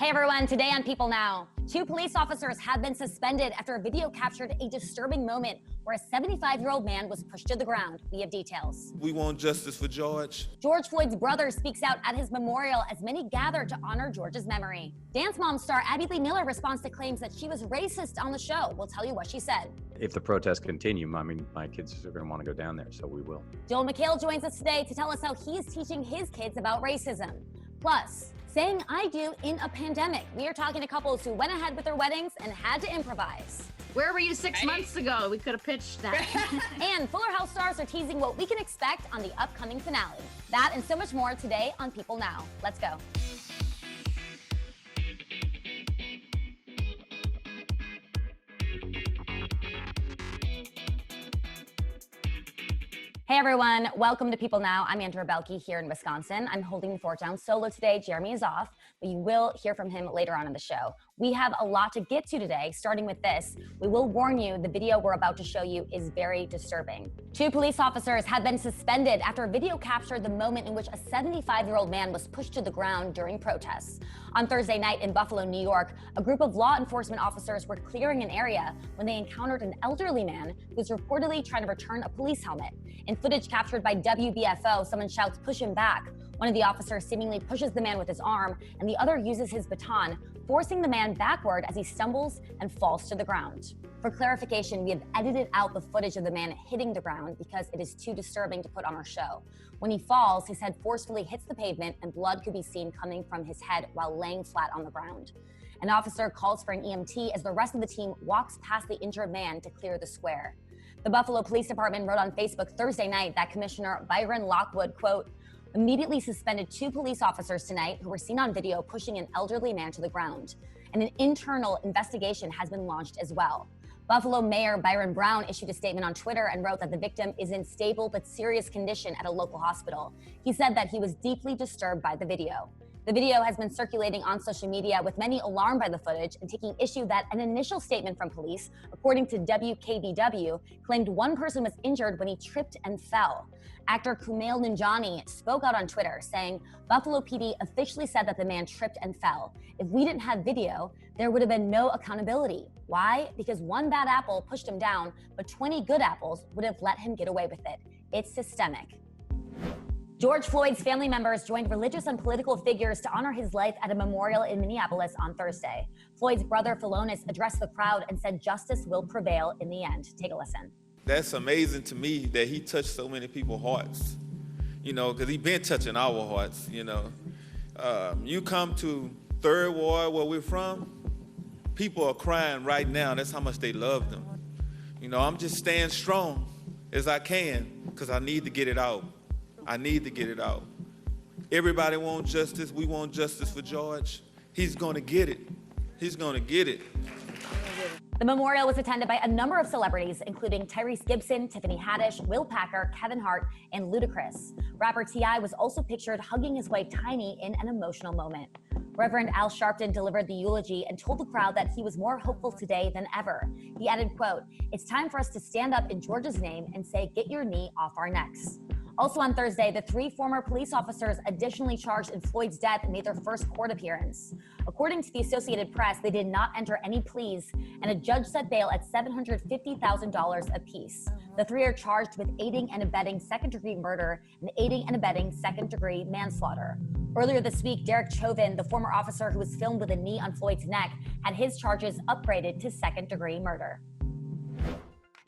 Hey everyone, today on People Now, 2 police officers have been suspended after a video captured a disturbing moment where a 75-year-old man was pushed to the ground. We have details. We want justice for George. George Floyd's brother speaks out at his memorial as many gather to honor George's memory. Dance Mom star Abby Lee Miller responds to claims that she was racist on the show. We'll tell you what she said. If the protests continue, I mean, my kids are going to want to go down there, so we will. Joel McHale joins us today to tell us how he's teaching his kids about racism. Plus, saying I do in a pandemic. We are talking to couples who went ahead with their weddings and had to improvise. Where were you 6 months ago? We could have pitched that. And Fuller House stars are teasing what we can expect on the upcoming finale. That and so much more today on People Now. Let's go. Hey everyone, welcome to People Now. I'm Andrea Boehlke here in Wisconsin. I'm holding the fort down solo today. Jeremy is off, but you will hear from him later on in the show. We have a lot to get to today, starting with this. We will warn you, the video we're about to show you is very disturbing. 2 police officers have been suspended after a video captured the moment in which a 75-year-old man was pushed to the ground during protests. On Thursday night in Buffalo, New York, a group of law enforcement officers were clearing an area when they encountered an elderly man who was reportedly trying to return a police helmet. In footage captured by WBFO, someone shouts, "Push him back." One of the officers seemingly pushes the man with his arm, and the other uses his baton, forcing the man backward as he stumbles and falls to the ground. For clarification, we have edited out the footage of the man hitting the ground because it is too disturbing to put on our show. When he falls, his head forcefully hits the pavement and blood could be seen coming from his head while laying flat on the ground. An officer calls for an EMT as the rest of the team walks past the injured man to clear the square. The Buffalo Police Department wrote on Facebook Thursday night that Commissioner Byron Lockwood, quote, immediately suspended 2 police officers tonight who were seen on video pushing an elderly man to the ground. And an internal investigation has been launched as well. Buffalo Mayor Byron Brown issued a statement on Twitter and wrote that the victim is in stable but serious condition at a local hospital. He said that he was deeply disturbed by the video. The video has been circulating on social media with many alarmed by the footage and taking issue that an initial statement from police, according to WKBW, claimed one person was injured when he tripped and fell. Actor Kumail Nanjiani spoke out on Twitter saying, Buffalo PD officially said that the man tripped and fell. If we didn't have video, there would have been no accountability. Why? Because one bad apple pushed him down, but 20 good apples would have let him get away with it. It's systemic. George Floyd's family members joined religious and political figures to honor his life at a memorial in Minneapolis on Thursday. Floyd's brother, Philonis, addressed the crowd and said justice will prevail in the end. Take a listen. That's amazing to me that he touched so many people's hearts, because he's been touching our hearts, You come to Third Ward, where we're from, people are crying right now. That's how much they love them. I'm just staying strong as I can because I need to get it out. I need to get it out. Everybody wants justice. We want justice for George. He's going to get it. He's going to get it. The memorial was attended by a number of celebrities, including Tyrese Gibson, Tiffany Haddish, Will Packer, Kevin Hart, and Ludacris. Rapper T.I. was also pictured hugging his wife Tiny in an emotional moment. Reverend Al Sharpton delivered the eulogy and told the crowd that he was more hopeful today than ever. He added, quote, "It's time for us to stand up in George's name and say, get your knee off our necks." Also on Thursday, the 3 former police officers additionally charged in Floyd's death made their first court appearance. According to the Associated Press, they did not enter any pleas, and a judge set bail at $750,000 apiece. The 3 are charged with aiding and abetting second-degree murder and aiding and abetting second-degree manslaughter. Earlier this week, Derek Chauvin, the former officer who was filmed with a knee on Floyd's neck, had his charges upgraded to second-degree murder.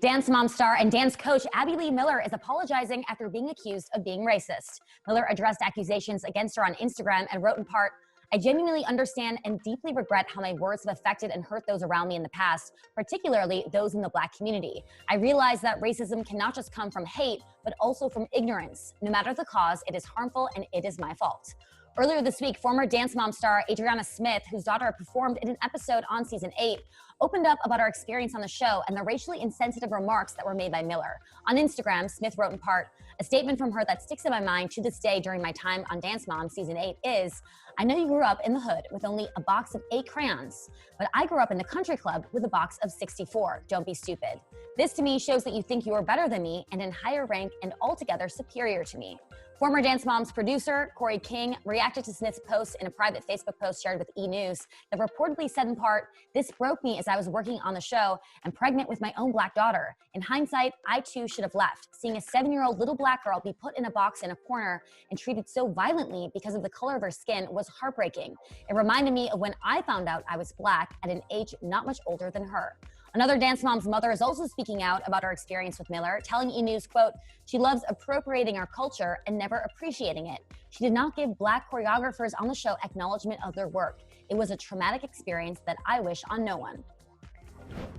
Dance Mom star and dance coach Abby Lee Miller is apologizing after being accused of being racist. Miller addressed accusations against her on Instagram and wrote in part, "I genuinely understand and deeply regret how my words have affected and hurt those around me in the past, particularly those in the Black community. I realize that racism cannot just come from hate, but also from ignorance. No matter the cause, it is harmful and it is my fault." Earlier this week, former Dance Mom star Adriana Smith, whose daughter performed in an episode on season 8, opened up about her experience on the show and the racially insensitive remarks that were made by Miller. On Instagram, Smith wrote in part, "A statement from her that sticks in my mind to this day during my time on Dance Mom season 8 is, I know you grew up in the hood with only a box of 8 crayons, but I grew up in the country club with a box of 64. Don't be stupid. This to me shows that you think you are better than me and in higher rank and altogether superior to me. Former Dance Moms producer Corey King reacted to Smith's post in a private Facebook post shared with E! News that reportedly said in part, "This broke me as I was working on the show and pregnant with my own black daughter. In hindsight, I too should have left. Seeing a 7-year-old little black girl be put in a box in a corner and treated so violently because of the color of her skin was heartbreaking. It reminded me of when I found out I was black at an age not much older than her." Another Dance Mom's mother is also speaking out about her experience with Miller, telling E! News, quote, "She loves appropriating our culture and never appreciating it. She did not give black choreographers on the show acknowledgement of their work. It was a traumatic experience that I wish on no one."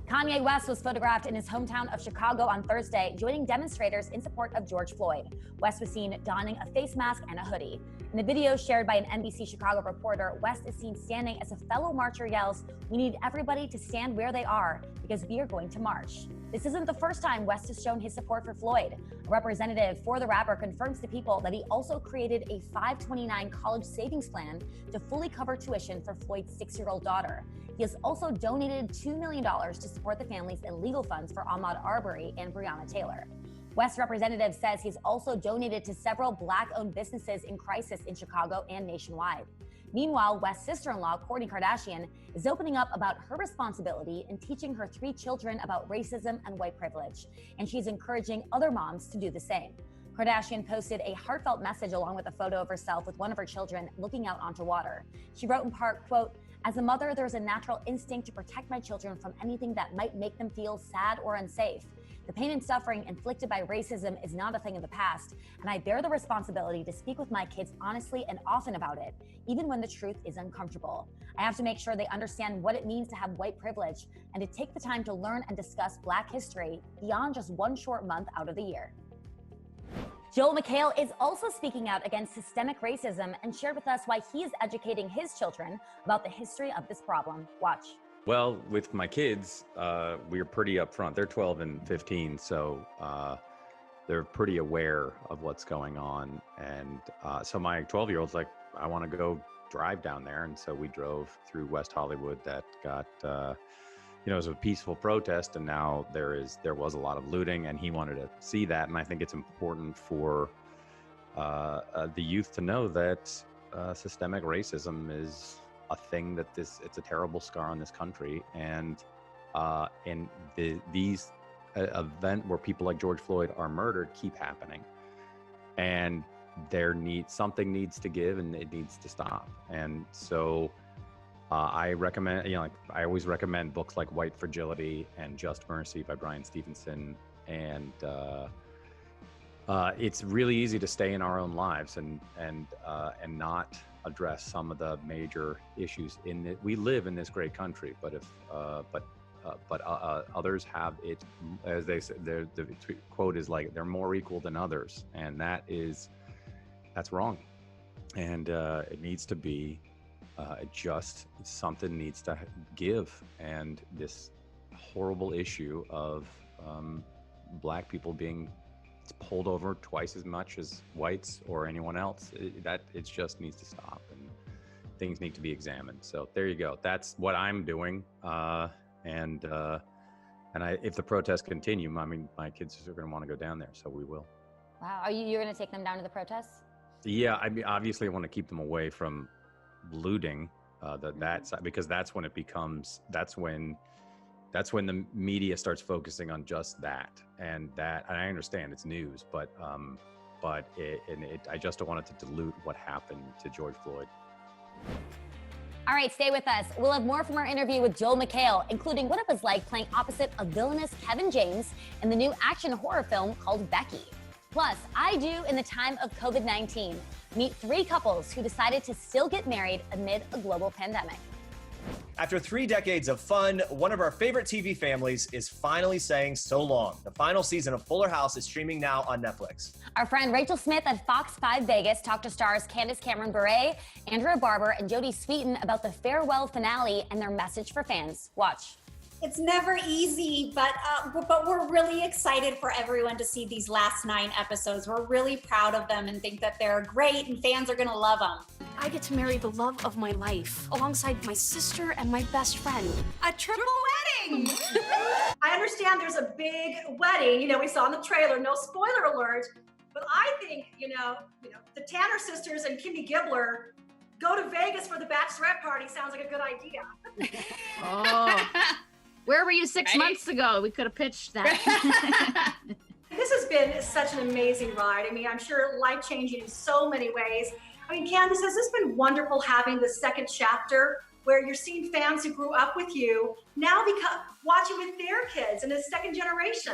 Kanye West was photographed in his hometown of Chicago on Thursday, joining demonstrators in support of George Floyd. West was seen donning a face mask and a hoodie. In the video shared by an NBC Chicago reporter, West is seen standing as a fellow marcher yells, "We need everybody to stand where they are because we are going to march." This isn't the first time West has shown his support for Floyd. A representative for the rapper confirms to People that he also created a 529 college savings plan to fully cover tuition for Floyd's 6-year-old daughter. He has also donated $2 million to support the families in legal funds for Ahmaud Arbery and Breonna Taylor. West representative says he's also donated to several black-owned businesses in crisis in Chicago and nationwide. Meanwhile, West's sister-in-law, Kourtney Kardashian, is opening up about her responsibility in teaching her 3 children about racism and white privilege, and she's encouraging other moms to do the same. Kardashian posted a heartfelt message along with a photo of herself with one of her children looking out onto water. She wrote in part, quote, "As a mother, there's a natural instinct to protect my children from anything that might make them feel sad or unsafe. The pain and suffering inflicted by racism is not a thing of the past, and I bear the responsibility to speak with my kids honestly and often about it, even when the truth is uncomfortable. I have to make sure they understand what it means to have white privilege and to take the time to learn and discuss Black history beyond just one short month out of the year." McHale is also speaking out against systemic racism and shared with us why he is educating his children about the history of this problem. Watch. Well, with my kids, we're pretty upfront. They're 12 and 15, so they're pretty aware of what's going on. And so my 12-year-old's like, I want to go drive down there. And so we drove through West Hollywood that got, it was a peaceful protest. And now there was a lot of looting, and he wanted to see that. And I think it's important for the youth to know that systemic racism is a thing that it's a terrible scar on this country, and these event where people like George Floyd are murdered keep happening, and something needs to give, and it needs to stop. And so I recommend, I always recommend books like White Fragility and Just Mercy by Bryan Stevenson, and it's really easy to stay in our own lives and not address some of the major issues we live in this great country, but others have it, as they say, the quote is like, they're more equal than others, and that's wrong. And it needs to be something needs to give, and this horrible issue of Black people being pulled over twice as much as whites or anyone else, it just needs to stop, and things need to be examined. So there you go. That's what I'm doing. And if the protests continue, my kids are going to want to go down there, so we will. Wow. Are you're going to take them down to the protests? Yeah. Obviously I want to keep them away from looting, that side, because that's when the media starts focusing on just that, and I understand it's news, but I just don't want it to dilute what happened to George Floyd. All right, stay with us. We'll have more from our interview with McHale, including what it was like playing opposite a villainous Kevin James in the new action horror film called Becky. Plus, I do in the time of COVID-19. Meet 3 couples who decided to still get married amid a global pandemic. After 3 decades of fun, one of our favorite TV families is finally saying so long. The final season of Fuller House is streaming now on Netflix. Our friend Rachel Smith at Fox 5 Vegas talked to stars Candace Cameron Bure, Andrea Barber, and Jodie Sweetin about the farewell finale and their message for fans. Watch. It's never easy, but we're really excited for everyone to see these last 9 episodes. We're really proud of them and think that they're great, and fans are going to love them. I get to marry the love of my life alongside my sister and my best friend. A triple wedding! I understand there's a big wedding. We saw in the trailer, no spoiler alert. But I think, the Tanner sisters and Kimmy Gibbler go to Vegas for the bachelorette party sounds like a good idea. Oh, where were you 6 months ago? We could have pitched that. This has been such an amazing ride. I mean, I'm sure life-changing in so many ways. I mean, Candace, has this been wonderful having the second chapter where you're seeing fans who grew up with you now watching with their kids in a second generation?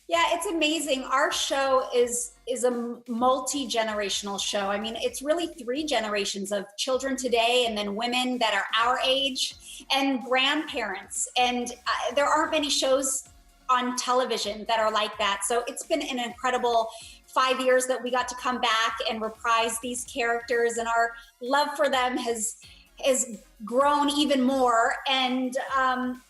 Yeah, it's amazing. Our show is a multi-generational show. I mean, it's really 3 generations of children today, and then women that are our age, and grandparents. And there aren't many shows on television that are like that. So it's been an incredible 5 years that we got to come back and reprise these characters, and our love for them has grown even more. And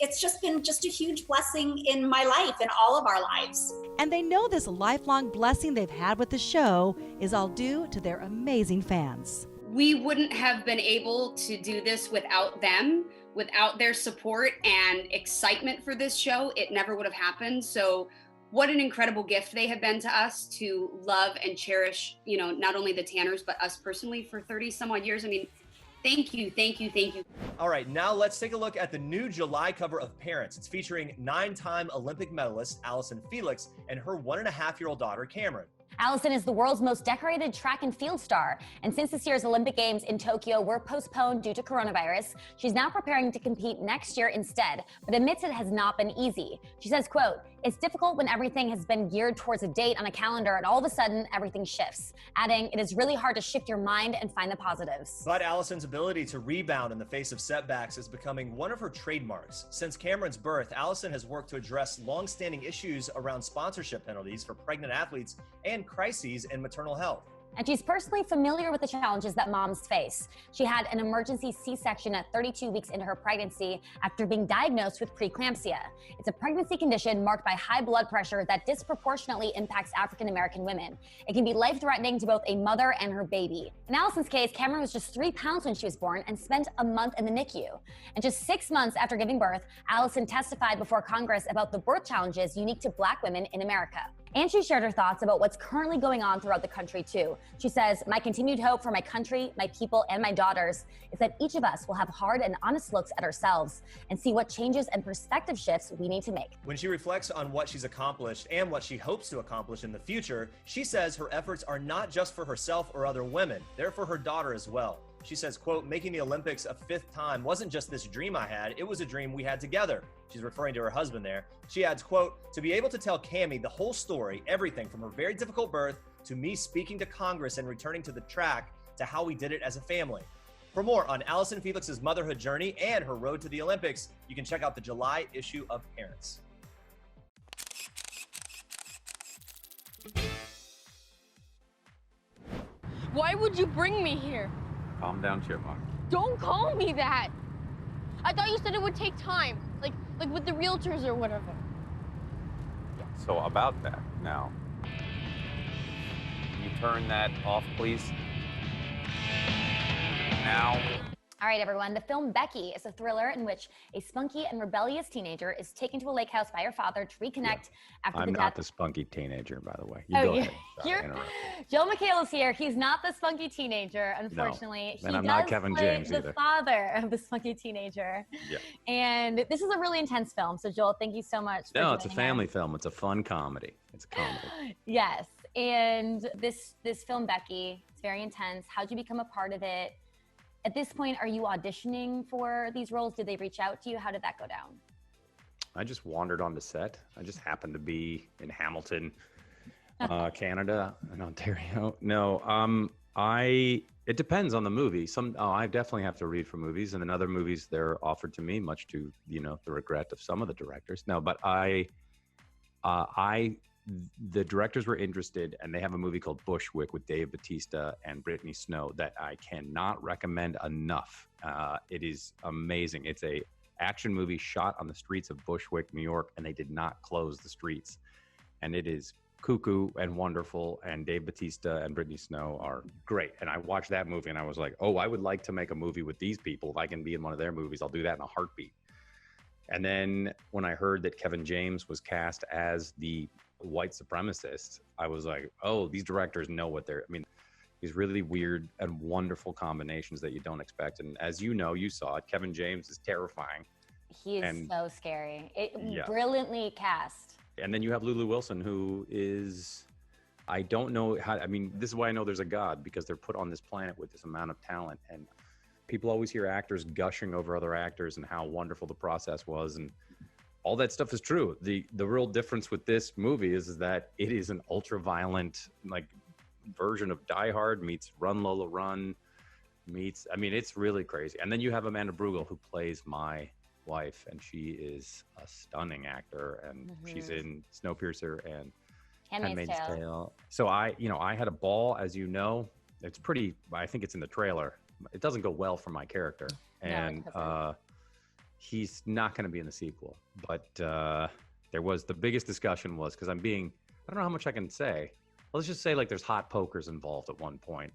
it's just been a huge blessing in my life and all of our lives. And they know this lifelong blessing they've had with the show is all due to their amazing fans. We wouldn't have been able to do this without them, without their support and excitement for this show. It never would have happened. So what an incredible gift they have been to us to love and cherish, not only the Tanners, but us personally for 30 some odd years. I mean, thank you, thank you, thank you. All right, now let's take a look at the new July cover of Parents. It's featuring 9-time Olympic medalist Allison Felix and her 1.5-year-old daughter, Cameron. Allison is the world's most decorated track and field star, and since this year's Olympic Games in Tokyo were postponed due to coronavirus, she's now preparing to compete next year instead, but admits it has not been easy. She says, quote, "It's difficult when everything has been geared towards a date on a calendar and all of a sudden everything shifts," adding, "It is really hard to shift your mind and find the positives." But Allison's ability to rebound in the face of setbacks is becoming one of her trademarks. Since Cameron's birth, Allison has worked to address long-standing issues around sponsorship penalties for pregnant athletes and crises in maternal health. And she's personally familiar with the challenges that moms face. She had an emergency C-section at 32 weeks into her pregnancy after being diagnosed with preeclampsia. It's a pregnancy condition marked by high blood pressure that disproportionately impacts African-American women. It can be life-threatening to both a mother and her baby. In Allison's case, Cameron was just 3 pounds when she was born and spent a month in the NICU. And just 6 months after giving birth, Allison testified before Congress about the birth challenges unique to Black women in America. And she shared her thoughts about what's currently going on throughout the country, too. She says, "My continued hope for my country, my people, and my daughters is that each of us will have hard and honest looks at ourselves and see what changes and perspective shifts we need to make." When she reflects on what she's accomplished and what she hopes to accomplish in the future, she says her efforts are not just for herself or other women, they're for her daughter as well. She says, quote, "Making the Olympics a 5th time wasn't just this dream I had, it was a dream we had together." She's referring to her husband there. She adds, quote, "To be able to tell Cammie the whole story, everything from her very difficult birth to me speaking to Congress and returning to the track to how we did it as a family." For more on Allison Felix's motherhood journey and her road to the Olympics, you can check out the July issue of Parents. Why would you bring me here? Calm down, Chipmunk. Don't call me that. I thought you said it would take time, like with the realtors or whatever. So about that now, can you turn that off, please? Now. All right, everyone. The film Becky is a thriller in which a spunky and rebellious teenager is taken to a lake house by her father to reconnect after I'm the death. not the spunky teenager, by the way. You Oh, go yeah. ahead. Sorry, Joe McHale is here. He's not the spunky teenager, unfortunately. And he I'm does not Kevin play James the either. father of the spunky teenager. Yeah. And this is a really intense film. So, Joel, thank you so much. No, for it's a joining family us. film. It's a fun comedy. It's a comedy. Yes. And this film, Becky, it's very intense. How'd you become a part of it? At this point, are you auditioning for these roles? Did they reach out to you? How did that go down? I just wandered on the set. I just happened to be in Hamilton, Canada and Ontario. No, it depends on the movie. I definitely have to read for movies, and then other movies they're offered to me, much to the regret of some of the directors. No, but the directors were interested, and they have a movie called Bushwick with Dave Bautista and Brittany Snow that I cannot recommend enough. It is amazing. It's a action movie shot on the streets of Bushwick, New York, and they did not close the streets. And it is cuckoo and wonderful, and Dave Bautista and Brittany Snow are great. And I watched that movie and I was like, oh, I would like to make a movie with these people. If I can be in one of their movies, I'll do that in a heartbeat. And then when I heard that Kevin James was cast as the white supremacist, I was like, oh, these directors know what they're, I mean, these really weird and wonderful combinations that you don't expect. And as you know, you saw it, Kevin James is terrifying. He is And- so scary. Yeah. Brilliantly cast. And then you have Lulu Wilson, who is, I don't know how, I mean, this is why I know there's a God, because they're put on this planet with this amount of talent. And people always hear actors gushing over other actors and how wonderful the process was. And all that stuff is true. The real difference with this movie is that it is an ultra violent, like, version of Die Hard meets Run Lola Run meets, I mean, it's really crazy. And then you have Amanda Brugel, who plays my wife, and she is a stunning actor, and she's in Snowpiercer and Handmaid's Tale. So I had a ball, as you know. It's pretty, I think it's in the trailer. It doesn't go well for my character. And he's not going to be in the sequel. But there was, the biggest discussion was, because I don't know how much I can say. Let's just say, like, there's hot pokers involved at one point.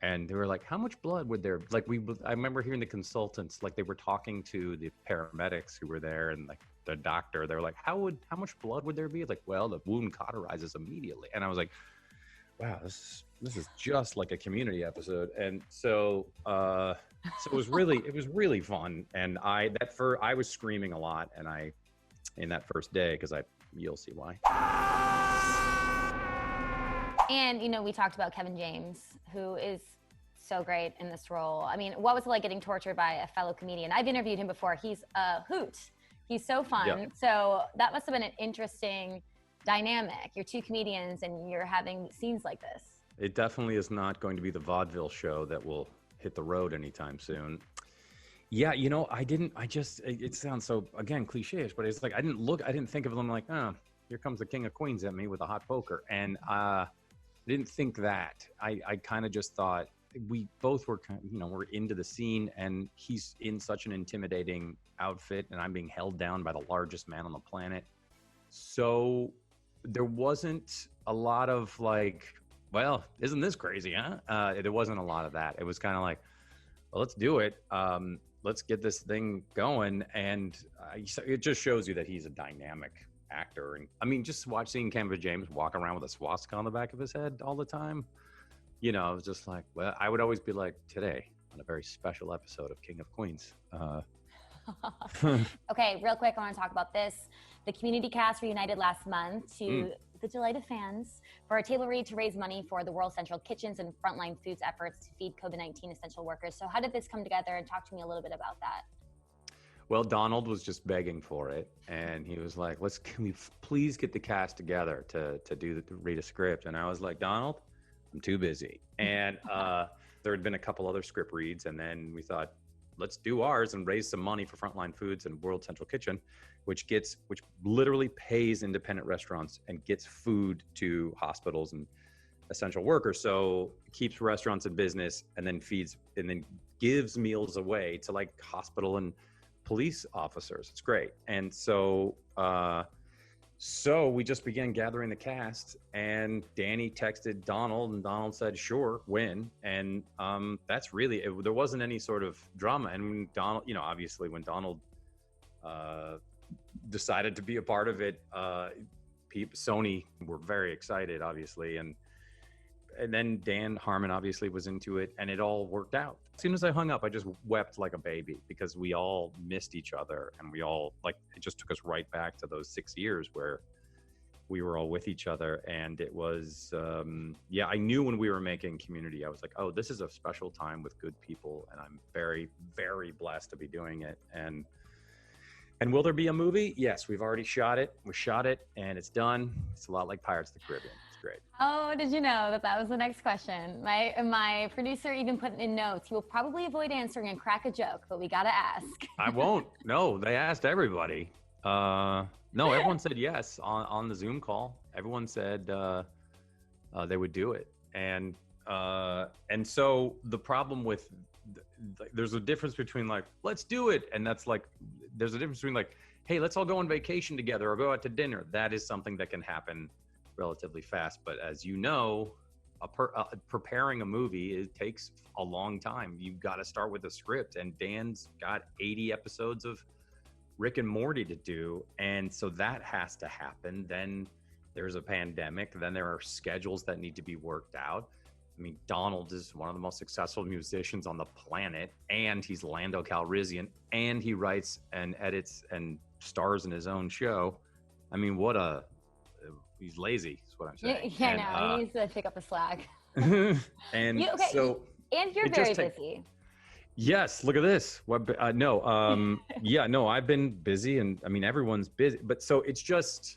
And they were like, how much blood would there, like, I remember hearing the consultants, like, they were talking to the paramedics who were there, and like the doctor, they were like, how much blood would there be? Like, well, the wound cauterizes immediately. And I was like, wow, this is just like a Community episode. And so it was really fun. And I was screaming a lot, and in that first day, because you'll see why. And, we talked about Kevin James, who is so great in this role. I mean, what was it like getting tortured by a fellow comedian? I've interviewed him before. He's a hoot. He's so fun. Yeah. So that must have been an interesting dynamic. You're two comedians and you're having scenes like this. It definitely is not going to be the vaudeville show that will hit the road anytime soon. Yeah, it sounds so, again, cliche-ish, but it's like, I didn't think of them like, oh, here comes the King of Queens at me with a hot poker. And I didn't think that. I kind of just thought, we both were, we're into the scene, and he's in such an intimidating outfit, and I'm being held down by the largest man on the planet. So there wasn't a lot of like, well, isn't this crazy, huh? There wasn't a lot of that. It was kind of like, well, let's do it. Let's get this thing going. And it just shows you that he's a dynamic actor. And I mean, just seeing Kevin James walk around with a swastika on the back of his head all the time, it was just like, well, I would always be like, today on a very special episode of King of Queens. Okay, real quick, I want to talk about this. The Community cast reunited last month to the delight of fans for a table read to raise money for the World Central Kitchens and Frontline Foods efforts to feed COVID-19 essential workers. So how did this come together, and talk to me a little bit about that? Well, Donald was just begging for it, and he was like, can we please get the cast together to read a script? And I was like, Donald, I'm too busy. And there had been a couple other script reads, and then we thought, let's do ours and raise some money for Frontline Foods and World Central Kitchen, which literally pays independent restaurants and gets food to hospitals and essential workers. So it keeps restaurants in business, and then gives meals away to like hospital and police officers. It's great. And so we just began gathering the cast, and Danny texted Donald, and Donald said, sure, when. And that's really it. There wasn't any sort of drama. And when Donald, obviously when Donald decided to be a part of it, Sony were very excited, obviously. And then Dan Harmon obviously was into it, and it all worked out. As soon as I hung up, I just wept like a baby, because we all missed each other, and we all, like, it just took us right back to those 6 years where we were all with each other. And it was, I knew when we were making Community, I was like, oh, this is a special time with good people, and I'm very, very blessed to be doing it. And will there be a movie? Yes, we've already shot it. We shot it, and it's done. It's a lot like Pirates of the Caribbean. It's great. Oh, did you know that was the next question? My producer even put in notes, you'll probably avoid answering and crack a joke, but we got to ask. I won't. No, they asked everybody. No, everyone said yes on the Zoom call. Everyone said they would do it. And so the problem with, there's a difference between like, let's do it. And that's like, there's a difference between like, hey, let's all go on vacation together or go out to dinner. That is something that can happen relatively fast. But as you know, preparing a movie, it takes a long time. You've got to start with a script, and Dan's got 80 episodes of Rick and Morty to do. And so that has to happen. Then there's a pandemic. Then there are schedules that need to be worked out. I mean, Donald is one of the most successful musicians on the planet, and he's Lando Calrissian, and he writes and edits and stars in his own show. I mean, he's lazy, is what I'm saying. Yeah, no, he needs to pick up the slack. And and you're very busy. Yes, look at this. I've been busy, and I mean, everyone's busy, but so it's just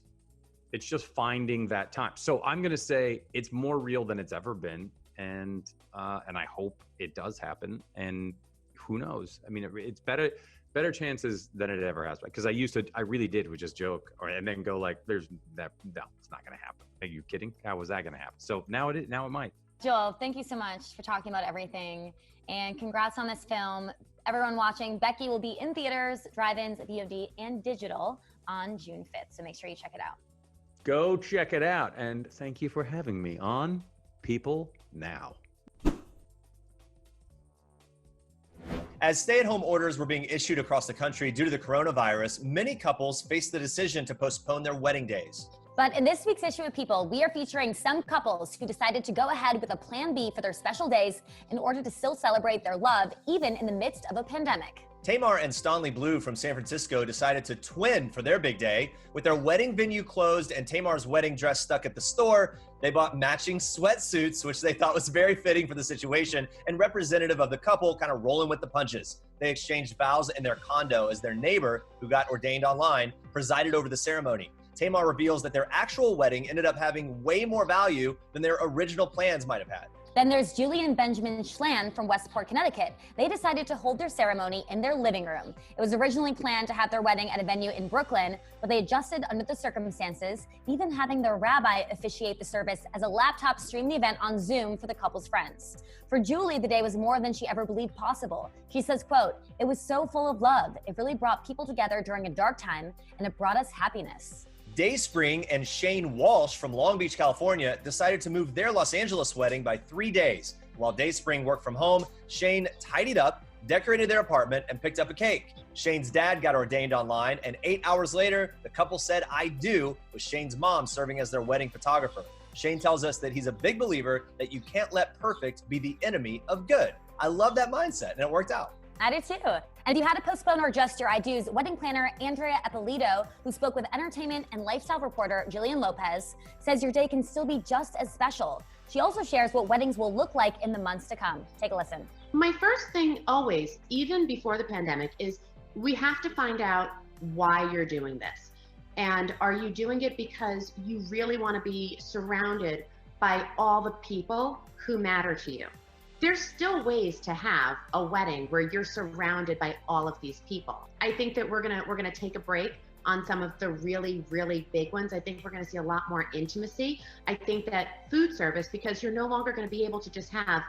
finding that time. So I'm going to say it's more real than it's ever been. And I hope it does happen. And who knows? I mean, it's better chances than it ever has been. Because I really did would just joke and then go like, no, it's not going to happen. Are you kidding? How was that going to happen? So now it might. Joel, thank you so much for talking about everything. And congrats on this film. Everyone watching, Becky will be in theaters, drive-ins, VOD, and digital on June 5th. So make sure you check it out. Go check it out. And thank you for having me on People Now. As stay-at-home orders were being issued across the country due to the coronavirus, many couples faced the decision to postpone their wedding days. But in this week's issue of People, we are featuring some couples who decided to go ahead with a plan B for their special days in order to still celebrate their love, even in the midst of a pandemic. Tamar and Stanley Blue from San Francisco decided to twin for their big day. With their wedding venue closed and Tamar's wedding dress stuck at the store, they bought matching sweatsuits, which they thought was very fitting for the situation and representative of the couple kind of rolling with the punches. They exchanged vows in their condo as their neighbor, who got ordained online, presided over the ceremony. Tamar reveals that their actual wedding ended up having way more value than their original plans might have had. Then there's Julie and Benjamin Schlan from Westport, Connecticut. They decided to hold their ceremony in their living room. It was originally planned to have their wedding at a venue in Brooklyn, but they adjusted under the circumstances, even having their rabbi officiate the service as a laptop streamed the event on Zoom for the couple's friends. For Julie, the day was more than she ever believed possible. She says, quote, "It was so full of love. It really brought people together during a dark time, and it brought us happiness." Dayspring and Shane Walsh from Long Beach, California, decided to move their Los Angeles wedding by 3 days. While Dayspring worked from home, Shane tidied up, decorated their apartment, and picked up a cake. Shane's dad got ordained online, and 8 hours later, the couple said "I do," with Shane's mom serving as their wedding photographer. Shane tells us that he's a big believer that you can't let perfect be the enemy of good. I love that mindset, and it worked out. I do too. And if you had to postpone or adjust your I do's, wedding planner Andrea Eppolito, who spoke with entertainment and lifestyle reporter Jillian Lopez, says your day can still be just as special. She also shares what weddings will look like in the months to come. Take a listen. My first thing always, even before the pandemic, is we have to find out why you're doing this. And are you doing it because you really want to be surrounded by all the people who matter to you? There's still ways to have a wedding where you're surrounded by all of these people. I think that we're gonna take a break on some of the really, really big ones. I think we're gonna see a lot more intimacy. I think that food service, because you're no longer gonna be able to just have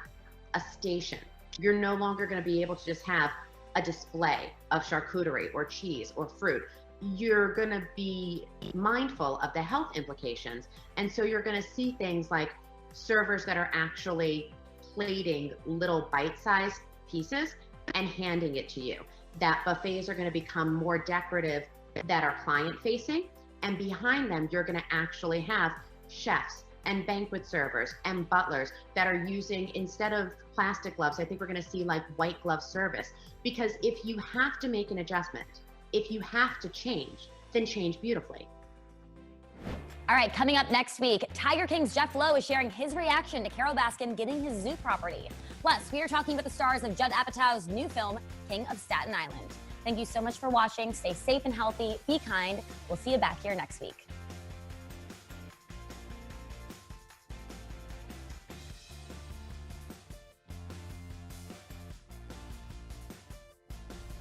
a station. You're no longer gonna be able to just have a display of charcuterie or cheese or fruit. You're gonna be mindful of the health implications. And so you're gonna see things like servers that are actually plating little bite-sized pieces and handing it to you. That buffets are going to become more decorative, that are client-facing, and behind them you're going to actually have chefs and banquet servers and butlers that are using, instead of plastic gloves, I think we're going to see like white glove service. Because if you have to make an adjustment, if you have to change, then change beautifully. All right, coming up next week, Tiger King's Jeff Lowe is sharing his reaction to Carole Baskin getting his zoo property. Plus, we are talking with the stars of Judd Apatow's new film, King of Staten Island. Thank you so much for watching. Stay safe and healthy. Be kind. We'll see you back here next week.